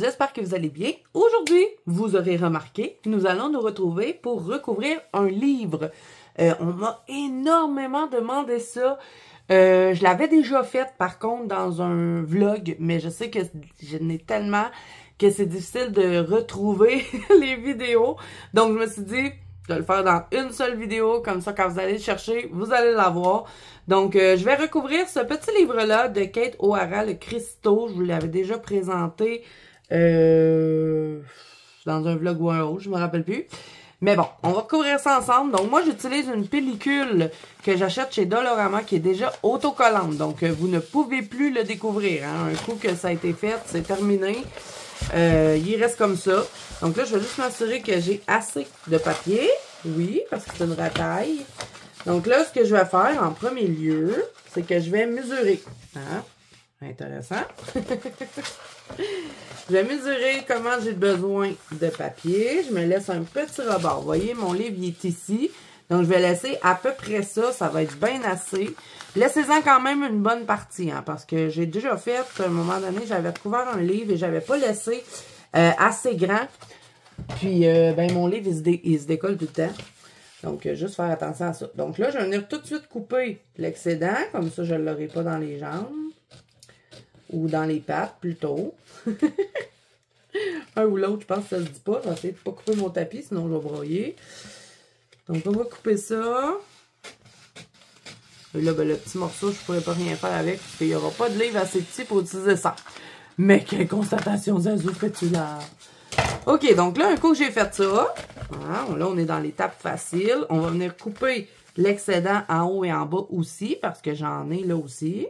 j'espère que vous allez bien. Aujourd'hui, vous aurez remarqué, nous allons nous retrouver pour recouvrir un livre. On m'a énormément demandé ça. Je l'avais déjà fait par contre dans un vlog, mais je sais que je n'ai tellement que c'est difficile de retrouver les vidéos. Donc je me suis dit, je vais le faire dans une seule vidéo, comme ça quand vous allez le chercher, vous allez l'avoir. Donc je vais recouvrir ce petit livre-là de Kate O'Hara, le Cristaux. Je vous l'avais déjà présenté dans un vlog ou un autre, je me rappelle plus. Mais bon, on va couvrir ça ensemble. Donc, moi, j'utilise une pellicule que j'achète chez Dollarama qui est déjà autocollante. Donc, vous ne pouvez plus le découvrir. Hein. Un coup que ça a été fait, c'est terminé. Il reste comme ça. Donc là, je vais juste m'assurer que j'ai assez de papier. Oui, parce que c'est une rataille. Donc là, ce que je vais faire en premier lieu, c'est que je vais mesurer. Hein? Intéressant. Je vais mesurer comment j'ai besoin de papier. Je me laisse un petit rebord. Vous voyez, mon livre il est ici. Donc, je vais laisser à peu près ça. Ça va être bien assez. Laissez-en quand même une bonne partie. Hein, parce que j'ai déjà fait, à un moment donné, j'avais recouvert un livre et j'avais pas laissé assez grand. Puis, ben mon livre, il se décolle tout le temps. Donc, juste faire attention à ça. Donc là, je vais venir tout de suite couper l'excédent. Comme ça, je ne l'aurai pas dans les jambes. Ou dans les pattes, plutôt. Un ou l'autre, je pense que ça se dit pas. Je vais essayer de ne pas couper mon tapis, sinon je vais broyer. Donc, on va couper ça. Et là, ben, le petit morceau, je ne pourrais pas rien faire avec, parce qu'il n'y aura pas de livre assez petit pour utiliser ça. Mais quelle constatation, Zazou, fais-tu là? OK, donc là, un coup que j'ai fait ça, hein, là, on est dans l'étape facile. On va venir couper l'excédent en haut et en bas aussi, parce que j'en ai là aussi.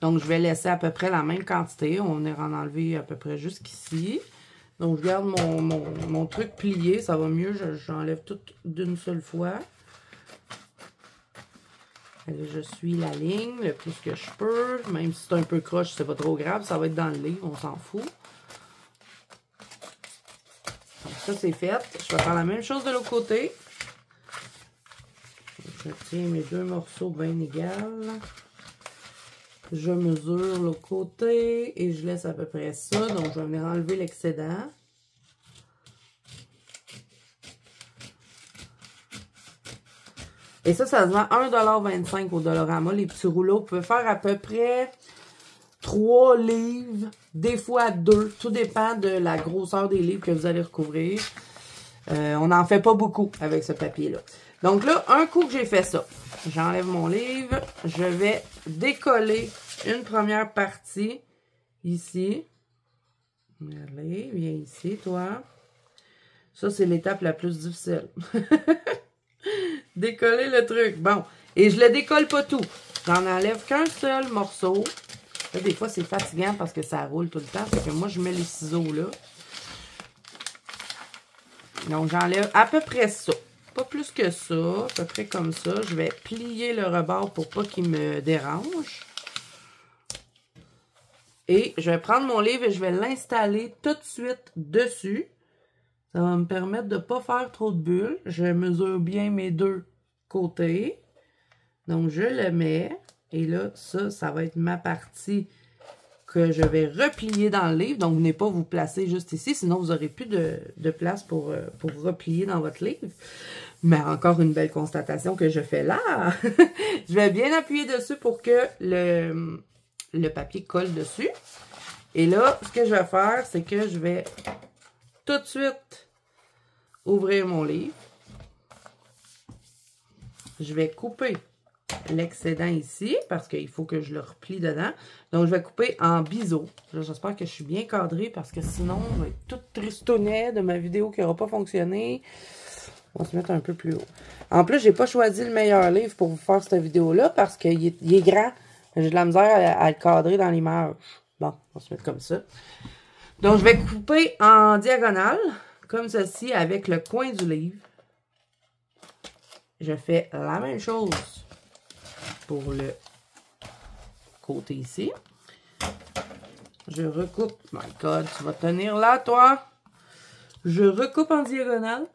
Donc, je vais laisser à peu près la même quantité. On va venir en enlever à peu près jusqu'ici. Donc, je garde mon truc plié. Ça va mieux. J'enlève tout d'une seule fois. Allez, je suis la ligne le plus que je peux. Même si c'est un peu croche, c'est pas trop grave. Ça va être dans le livre. On s'en fout. Donc, ça, c'est fait. Je vais faire la même chose de l'autre côté. Je tiens mes deux morceaux bien égales. Je mesure l'autre côté et je laisse à peu près ça. Donc, je vais venir enlever l'excédent. Et ça se vend 1,25 $ au Dollarama. Les petits rouleaux, vous pouvez faire à peu près 3 livres, des fois 2. Tout dépend de la grosseur des livres que vous allez recouvrir. On n'en fait pas beaucoup avec ce papier-là. Donc là, un coup que j'ai fait ça, j'enlève mon livre. Je vais décoller une première partie ici. Allez, viens ici, toi. Ça, c'est l'étape la plus difficile. Décoller le truc. Bon. Et je le décolle pas tout. J'en enlève qu'un seul morceau. Là, des fois, c'est fatigant parce que ça roule tout le temps. Fait que moi, je mets les ciseaux là. Donc, j'enlève à peu près ça. Pas plus que ça. À peu près comme ça. Je vais plier le rebord pour pas qu'il me dérange. Et je vais prendre mon livre et je vais l'installer tout de suite dessus. Ça va me permettre de ne pas faire trop de bulles. Je mesure bien mes deux côtés. Donc, je le mets. Et là, ça va être ma partie que je vais replier dans le livre. Donc, vous n'allez pas vous placer juste ici. Sinon, vous n'aurez plus de place pour replier dans votre livre. Mais encore une belle constatation que je fais là. Je vais bien appuyer dessus pour que le papier colle dessus. Et là, ce que je vais faire, c'est que je vais tout de suite ouvrir mon livre. Je vais couper l'excédent ici parce qu'il faut que je le replie dedans. Donc, je vais couper en biseau. J'espère que je suis bien cadrée parce que sinon, on va être tout tristounet de ma vidéo qui n'aura pas fonctionné. On va se mettre un peu plus haut. En plus, j'ai pas choisi le meilleur livre pour vous faire cette vidéo-là parce qu'il est grand. J'ai de la misère à le cadrer dans l'image. Bon, on va se mettre comme ça. Donc, je vais couper en diagonale, comme ceci, avec le coin du livre. Je fais la même chose pour le côté ici. Je recoupe. My God, tu vas tenir là, toi. Je recoupe en diagonale.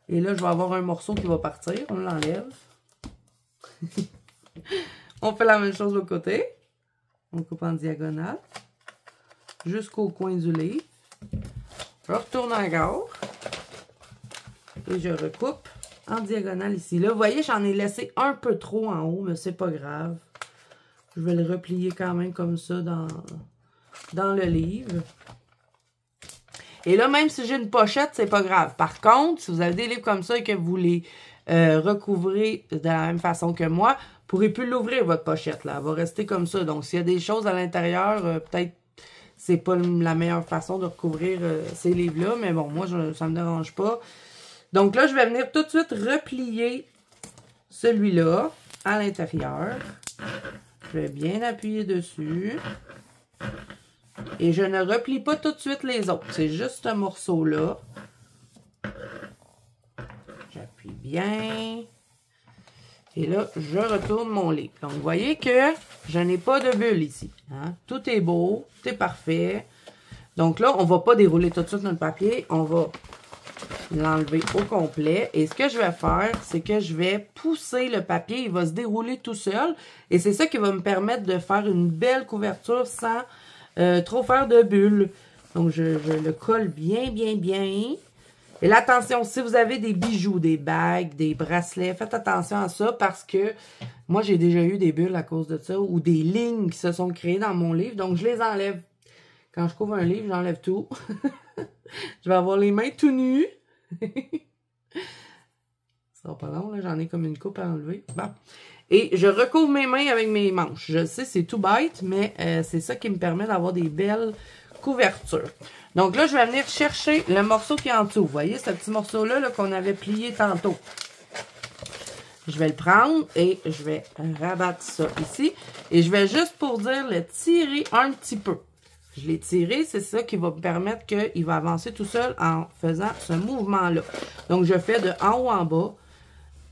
Et là, je vais avoir un morceau qui va partir. On l'enlève. On fait la même chose de l'autre côté. On coupe en diagonale. jusqu'au coin du livre. Je retourne encore. Et je recoupe en diagonale ici. Là, vous voyez, j'en ai laissé un peu trop en haut, mais c'est pas grave. Je vais le replier quand même comme ça dans le livre. Et là, même si j'ai une pochette, c'est pas grave. Par contre, si vous avez des livres comme ça et que vous les recouvrez de la même façon que moi, vous ne pourrez plus l'ouvrir, votre pochette. Là. Elle va rester comme ça. Donc, s'il y a des choses à l'intérieur, peut-être c'est pas la meilleure façon de recouvrir ces livres-là. Mais bon, moi, ça me dérange pas. Donc là, je vais venir tout de suite replier celui-là à l'intérieur. Je vais bien appuyer dessus. Et je ne replie pas tout de suite les autres. C'est juste ce morceau-là. J'appuie bien. Et là, je retourne mon livre. Donc, vous voyez que je n'ai pas de bulle ici. Hein? Tout est beau, tout est parfait. Donc là, on ne va pas dérouler tout de suite notre papier. On va l'enlever au complet. Et ce que je vais faire, c'est que je vais pousser le papier. Il va se dérouler tout seul. Et c'est ça qui va me permettre de faire une belle couverture sans trop faire de bulles. Donc, je le colle bien, bien, bien. Et là, attention, si vous avez des bijoux, des bagues, des bracelets, faites attention à ça parce que moi, j'ai déjà eu des bulles à cause de ça ou des lignes qui se sont créées dans mon livre. Donc, je les enlève. Quand je couvre un livre, j'enlève tout. Je vais avoir les mains tout nues. Ça sera pas long, là. J'en ai comme une coupe à enlever. Bon. Et je recouvre mes mains avec mes manches. Je sais, c'est tout bête, mais c'est ça qui me permet d'avoir des belles couvertures. Donc là, je vais venir chercher le morceau qui est en dessous. Vous voyez, ce petit morceau-là -là, qu'on avait plié tantôt. Je vais le prendre et je vais rabattre ça ici. Et je vais juste, pour dire, le tirer un petit peu. Je l'ai tiré, c'est ça qui va me permettre qu'il va avancer tout seul en faisant ce mouvement-là. Donc, je fais de en haut en bas.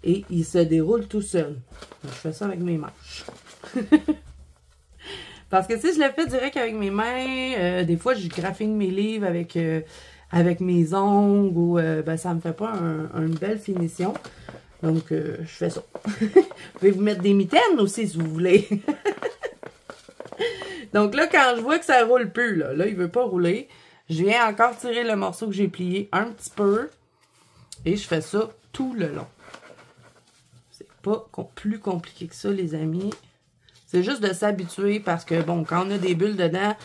Et il se déroule tout seul. Donc, je fais ça avec mes manches. Parce que si je le fais direct avec mes mains, des fois, je graphine mes livres avec mes ongles ou ben, ça me fait pas une belle finition. Donc, je fais ça. Vous pouvez vous mettre des mitaines aussi si vous voulez. Donc là, quand je vois que ça roule plus, là il veut pas rouler, je viens encore tirer le morceau que j'ai plié un petit peu. Et je fais ça tout le long. Pas plus compliqué que ça, les amis. C'est juste de s'habituer parce que, bon, quand on a des bulles dedans,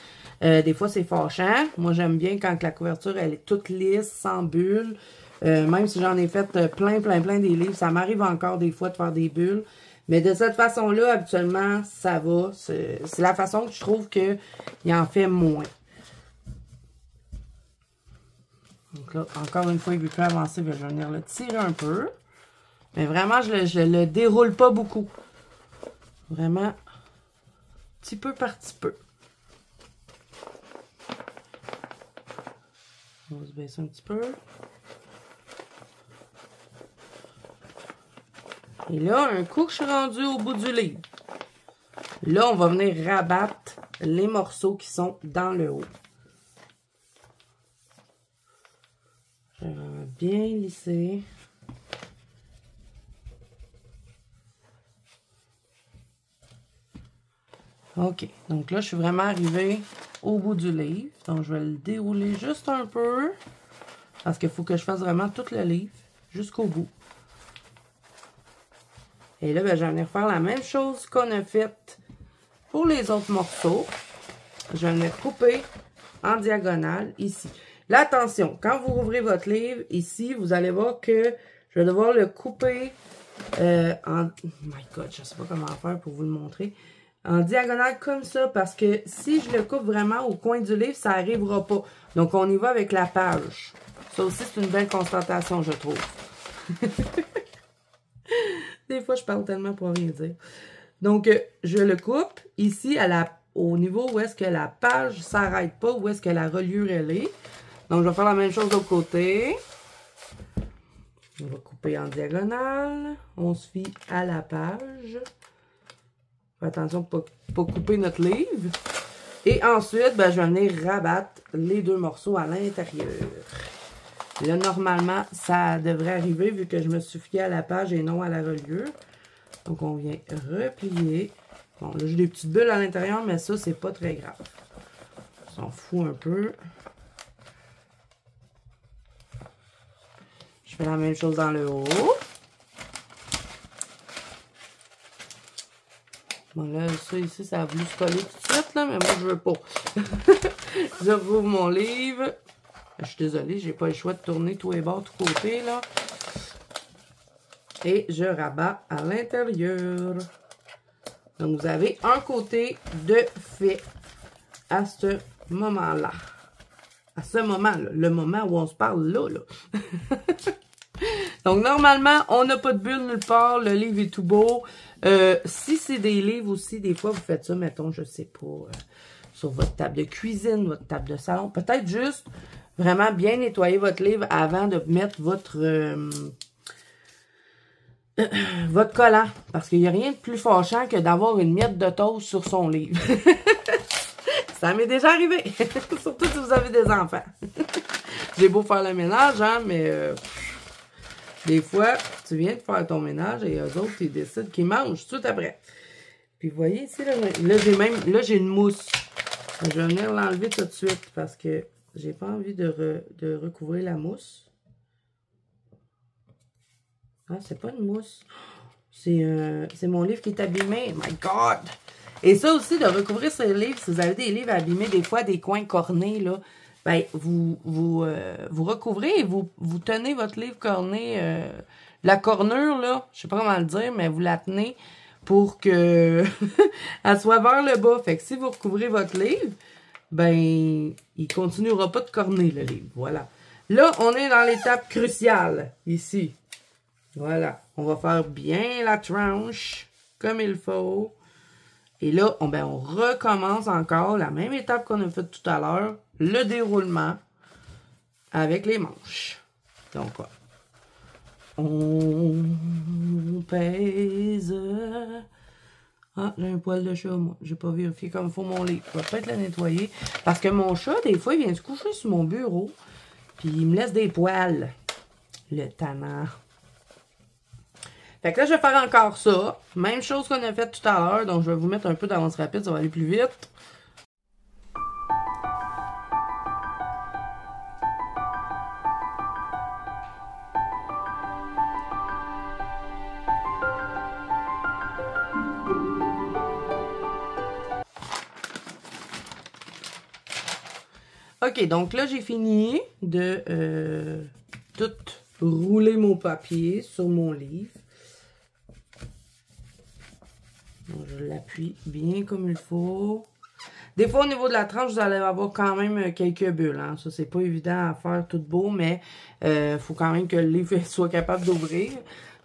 des fois, c'est fâchant. Moi, j'aime bien quand la couverture, elle est toute lisse, sans bulles. Même si j'en ai fait plein des livres, ça m'arrive encore des fois de faire des bulles. Mais de cette façon-là, habituellement, ça va. C'est la façon que je trouve qu'il en fait moins. Donc là, encore une fois, il ne veut plus avancer. Je vais venir le tirer un peu. Mais vraiment, je le déroule pas beaucoup. Vraiment, petit peu par petit peu. On va se baisser un petit peu. Et là, un coup que je suis rendue au bout du livre, là, on va venir rabattre les morceaux qui sont dans le haut. Je vais bien lisser. OK. Donc là, je suis vraiment arrivée au bout du livre. Donc, je vais le dérouler juste un peu. Parce qu'il faut que je fasse vraiment tout le livre jusqu'au bout. Et là, ben, je vais venir faire la même chose qu'on a faite pour les autres morceaux. Je vais venir couper en diagonale ici. Là, attention, quand vous rouvrez votre livre, ici, vous allez voir que je vais devoir le couper en... Oh my God, je ne sais pas comment faire pour vous le montrer. En diagonale comme ça, parce que si je le coupe vraiment au coin du livre, ça n'arrivera pas. Donc, on y va avec la page. Ça aussi, c'est une belle constatation, je trouve. Des fois, je parle tellement pour rien dire. Donc, je le coupe ici au niveau où est-ce que la page ne s'arrête pas, où est-ce que la reliure elle est. Donc, je vais faire la même chose de l'autre côté. On va couper en diagonale. On se fie à la page. Attention pour ne pas couper notre livre. Et ensuite, ben, je vais venir rabattre les deux morceaux à l'intérieur. Là, normalement, ça devrait arriver vu que je me suis fiée à la page et non à la reliure. Donc, on vient replier. Bon, là, j'ai des petites bulles à l'intérieur, mais ça, c'est pas très grave. s'en fout un peu. Je fais la même chose dans le haut. Bon, là, ça ici, ça a voulu se coller tout de suite, là, mais moi, je veux pas. Je rouvre mon livre. Je suis désolée, j'ai pas le choix de tourner tous les bords, tous côtés, là. Et je rabats à l'intérieur. Donc, vous avez un côté de fait à ce moment-là. À ce moment-là. Le moment où on se parle là, là. Donc, normalement, on n'a pas de bulle nulle part. Le livre est tout beau. Si c'est des livres aussi, des fois, vous faites ça, mettons, je sais pas, sur votre table de cuisine, votre table de salon. Peut-être juste vraiment bien nettoyer votre livre avant de mettre votre collant. Parce qu'il n'y a rien de plus fâchant que d'avoir une miette de toast sur son livre. Ça m'est déjà arrivé. Surtout si vous avez des enfants. J'ai beau faire le ménage, hein, mais des fois, tu viens de faire ton ménage et eux autres, ils décident qu'ils mangent tout après. Puis vous voyez ici, là j'ai une mousse. Je vais venir l'enlever tout de suite parce que j'ai pas envie de recouvrir la mousse. Ah, c'est pas une mousse. C'est mon livre qui est abîmé. My God! Et ça aussi, de recouvrir ces livres, si vous avez des livres abîmés, des fois des coins cornés, là, ben, vous recouvrez et vous tenez votre livre corné. La cornure, là, je sais pas comment le dire, mais vous la tenez pour que elle soit vers le bas. Fait que si vous recouvrez votre livre, ben, il continuera pas de corner, le livre. Voilà. Là, on est dans l'étape cruciale, ici. Voilà. On va faire bien la tranche, comme il faut. Et là, on recommence encore la même étape qu'on a faite tout à l'heure, le déroulement avec les manches. Donc, on pèse. Ah, j'ai un poil de chat, moi. J'ai pas vérifié comme il faut mon livre. Je vais peut-être le nettoyer. Parce que mon chat, des fois, il vient se coucher sur mon bureau. Puis il me laisse des poils. Le tannant. Fait que là, je vais faire encore ça. Même chose qu'on a fait tout à l'heure. Donc, je vais vous mettre un peu d'avance rapide. Ça va aller plus vite. OK, donc là, j'ai fini de tout rouler mon papier sur mon livre. Donc, je l'appuie bien comme il faut. Des fois, au niveau de la tranche, vous allez avoir quand même quelques bulles. Hein. Ça, c'est pas évident à faire tout beau, mais faut quand même que le livre soit capable d'ouvrir.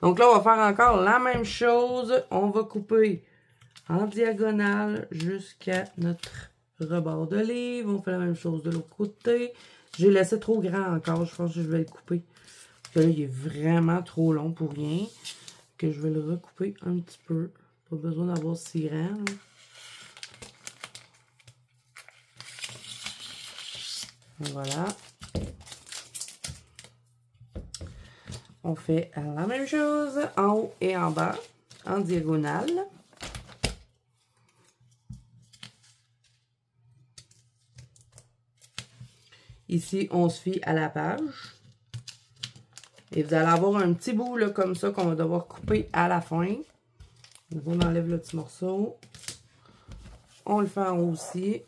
Donc là, on va faire encore la même chose. On va couper en diagonale jusqu'à notre rebord de livre. On fait la même chose de l'autre côté. J'ai laissé trop grand encore. Je pense que je vais le couper. Parce que là, il est vraiment trop long pour rien. Que je vais le recouper un petit peu. Pas besoin d'avoir si grand. Là. Voilà. On fait la même chose en haut et en bas, en diagonale. Ici, on se fie à la page. Et vous allez avoir un petit bout là, comme ça qu'on va devoir couper à la fin. On enlève le petit morceau. On le fait en haut aussi.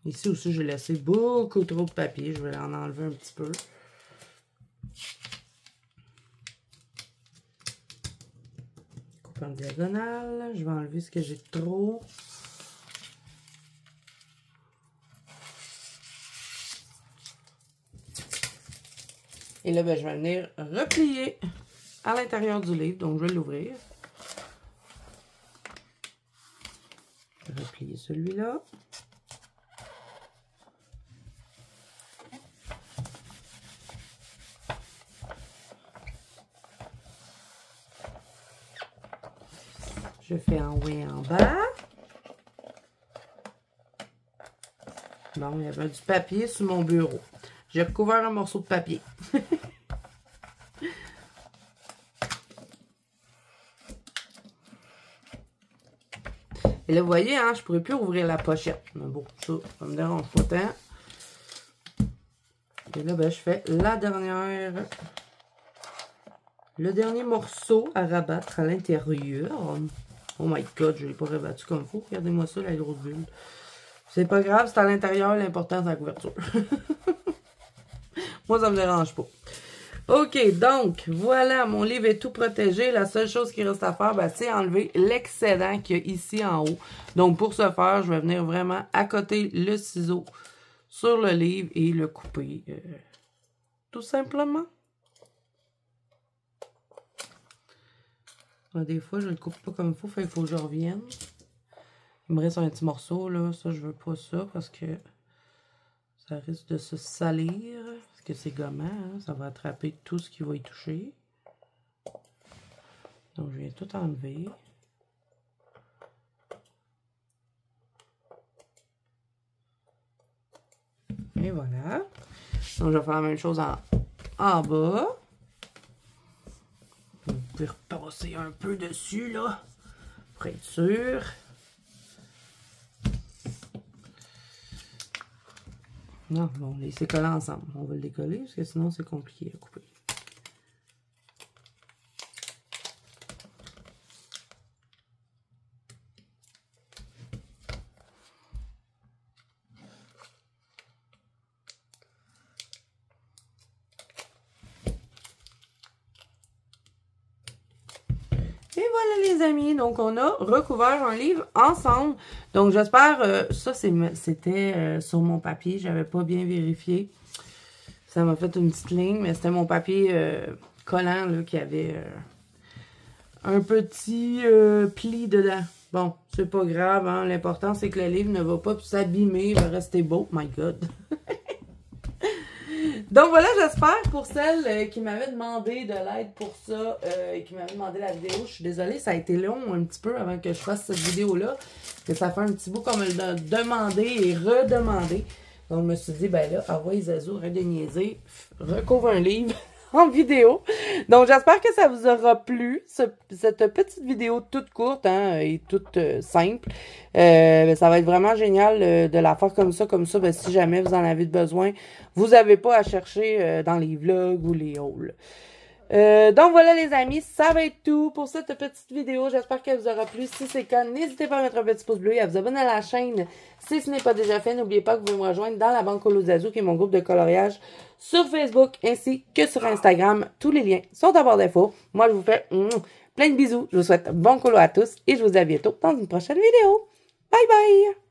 Ici aussi, j'ai laissé beaucoup trop de papier. Je vais en enlever un petit peu. Coupe en diagonale. Je vais enlever ce que j'ai de trop. Et là, ben, je vais venir replier à l'intérieur du livre. Donc, je vais l'ouvrir. Je vais replier celui-là. Je fais en haut et en bas. Bon, il y avait du papier sur mon bureau. J'ai recouvert un morceau de papier. Et là, vous voyez, hein, je pourrais plus ouvrir la pochette. Mais bon, ça me dérange pas tant. Et là, ben, je fais la dernière... Le dernier morceau à rabattre à l'intérieur. Oh my god, je l'ai pas rabattu comme il faut. Regardez-moi ça, la grosse bulle. C'est pas grave, c'est à l'intérieur, l'important c'est la couverture. Moi, ça me dérange pas. OK, donc, voilà, mon livre est tout protégé. La seule chose qui reste à faire, ben, c'est enlever l'excédent qu'il y a ici en haut. Donc, pour ce faire, je vais venir vraiment accoter le ciseau sur le livre et le couper. Tout simplement. Des fois, je le coupe pas comme il faut, fait qu'il faut que je revienne. Il me reste un petit morceau, là. Ça, je veux pas ça parce que ça risque de se salir. Parce que c'est gommant, hein? Ça va attraper tout ce qui va y toucher. Donc, je viens tout enlever. Et voilà. Donc, je vais faire la même chose en bas. Vous pouvez repasser un peu dessus, là. Pour être sûr. Non, bon, on les laisse coller ensemble. On va le décoller parce que sinon c'est compliqué à couper. Et voilà les amis, donc on a recouvert un livre ensemble. Donc j'espère, ça c'était sur mon papier, j'avais pas bien vérifié. Ça m'a fait une petite ligne, mais c'était mon papier collant là, qui avait un petit pli dedans. Bon, c'est pas grave, hein? L'important c'est que le livre ne va pas s'abîmer, il va rester beau. My God! Donc voilà, j'espère pour celles qui m'avaient demandé de l'aide pour ça et qui m'avaient demandé la vidéo. Je suis désolée, ça a été long un petit peu avant que je fasse cette vidéo-là. Que ça fait un petit bout qu'on me l'a demandé et redemandé. Donc je me suis dit, ben là, envoie Zazu, arrête de niaiser, recouvre un livre en vidéo. Donc j'espère que ça vous aura plu, cette petite vidéo toute courte hein, et toute simple. Ça va être vraiment génial de la faire comme ça. Ben, si jamais vous en avez besoin, vous n'avez pas à chercher dans les vlogs ou les hauls. Donc voilà les amis, ça va être tout pour cette petite vidéo. J'espère qu'elle vous aura plu. Si c'est le cas, n'hésitez pas à mettre un petit pouce bleu et à vous abonner à la chaîne si ce n'est pas déjà fait. N'oubliez pas que vous pouvez me rejoindre dans la Banque Colo Zazu, qui est mon groupe de coloriage sur Facebook ainsi que sur Instagram. Tous les liens sont en barre d'infos. Moi, je vous fais plein de bisous. Je vous souhaite bon colo à tous et je vous dis à bientôt dans une prochaine vidéo. Bye bye!